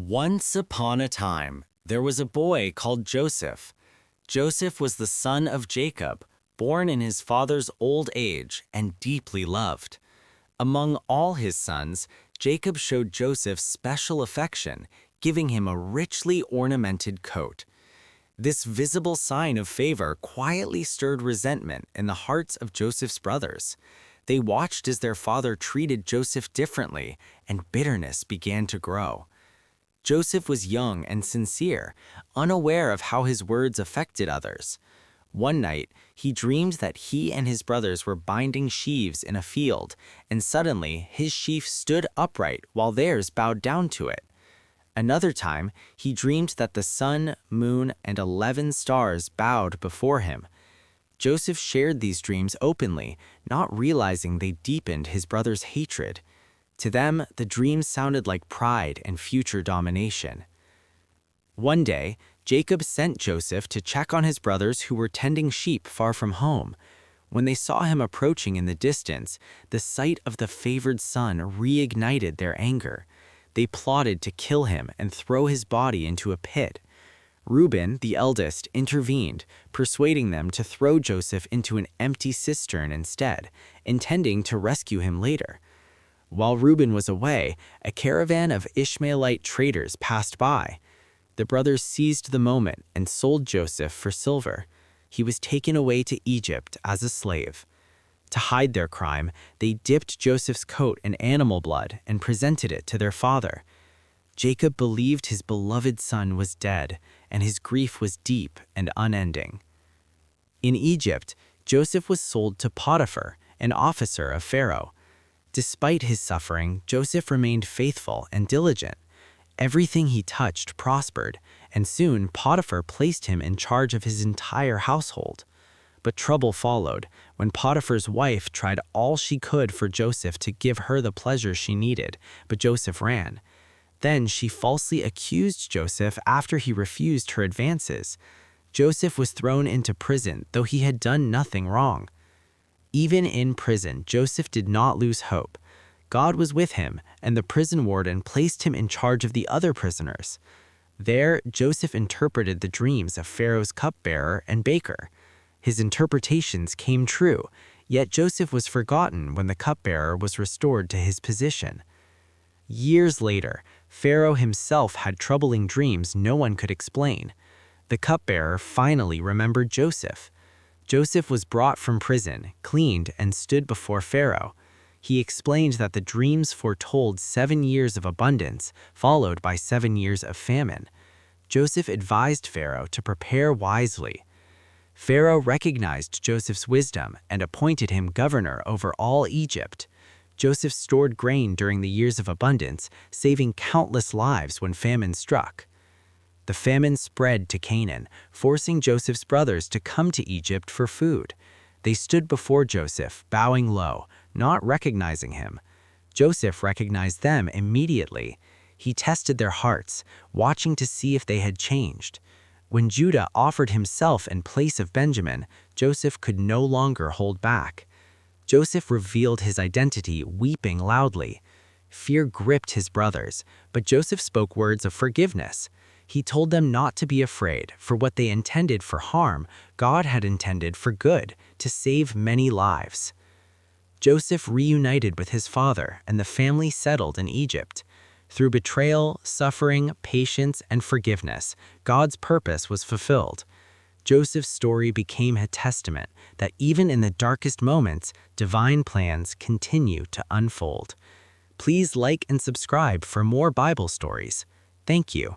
Once upon a time, there was a boy called Joseph. Joseph was the son of Jacob, born in his father's old age and deeply loved. Among all his sons, Jacob showed Joseph special affection, giving him a richly ornamented coat. This visible sign of favor quietly stirred resentment in the hearts of Joseph's brothers. They watched as their father treated Joseph differently, and bitterness began to grow. Joseph was young and sincere, unaware of how his words affected others. One night, he dreamed that he and his brothers were binding sheaves in a field, and suddenly his sheaf stood upright while theirs bowed down to it. Another time, he dreamed that the sun, moon, and 11 stars bowed before him. Joseph shared these dreams openly, not realizing they deepened his brothers' hatred. To them, the dreams sounded like pride and future domination. One day, Jacob sent Joseph to check on his brothers who were tending sheep far from home. When they saw him approaching in the distance, the sight of the favored son reignited their anger. They plotted to kill him and throw his body into a pit. Reuben, the eldest, intervened, persuading them to throw Joseph into an empty cistern instead, intending to rescue him later. While Reuben was away, a caravan of Ishmaelite traders passed by. The brothers seized the moment and sold Joseph for silver. He was taken away to Egypt as a slave. To hide their crime, they dipped Joseph's coat in animal blood and presented it to their father. Jacob believed his beloved son was dead, and his grief was deep and unending. In Egypt, Joseph was sold to Potiphar, an officer of Pharaoh. Despite his suffering, Joseph remained faithful and diligent. Everything he touched prospered, and soon Potiphar placed him in charge of his entire household. But trouble followed when Potiphar's wife tried all she could for Joseph to give her the pleasure she needed, but Joseph ran. Then she falsely accused Joseph after he refused her advances. Joseph was thrown into prison, though he had done nothing wrong. Even in prison, Joseph did not lose hope. God was with him, and the prison warden placed him in charge of the other prisoners. There, Joseph interpreted the dreams of Pharaoh's cupbearer and baker. His interpretations came true, yet Joseph was forgotten when the cupbearer was restored to his position. Years later, Pharaoh himself had troubling dreams no one could explain. The cupbearer finally remembered Joseph. Joseph was brought from prison, cleaned, and stood before Pharaoh. He explained that the dreams foretold 7 years of abundance, followed by 7 years of famine. Joseph advised Pharaoh to prepare wisely. Pharaoh recognized Joseph's wisdom and appointed him governor over all Egypt. Joseph stored grain during the years of abundance, saving countless lives when famine struck. The famine spread to Canaan, forcing Joseph's brothers to come to Egypt for food. They stood before Joseph, bowing low, not recognizing him. Joseph recognized them immediately. He tested their hearts, watching to see if they had changed. When Judah offered himself in place of Benjamin, Joseph could no longer hold back. Joseph revealed his identity, weeping loudly. Fear gripped his brothers, but Joseph spoke words of forgiveness. He told them not to be afraid, for what they intended for harm, God had intended for good, to save many lives. Joseph reunited with his father, and the family settled in Egypt. Through betrayal, suffering, patience, and forgiveness, God's purpose was fulfilled. Joseph's story became a testament that even in the darkest moments, divine plans continue to unfold. Please like and subscribe for more Bible stories. Thank you.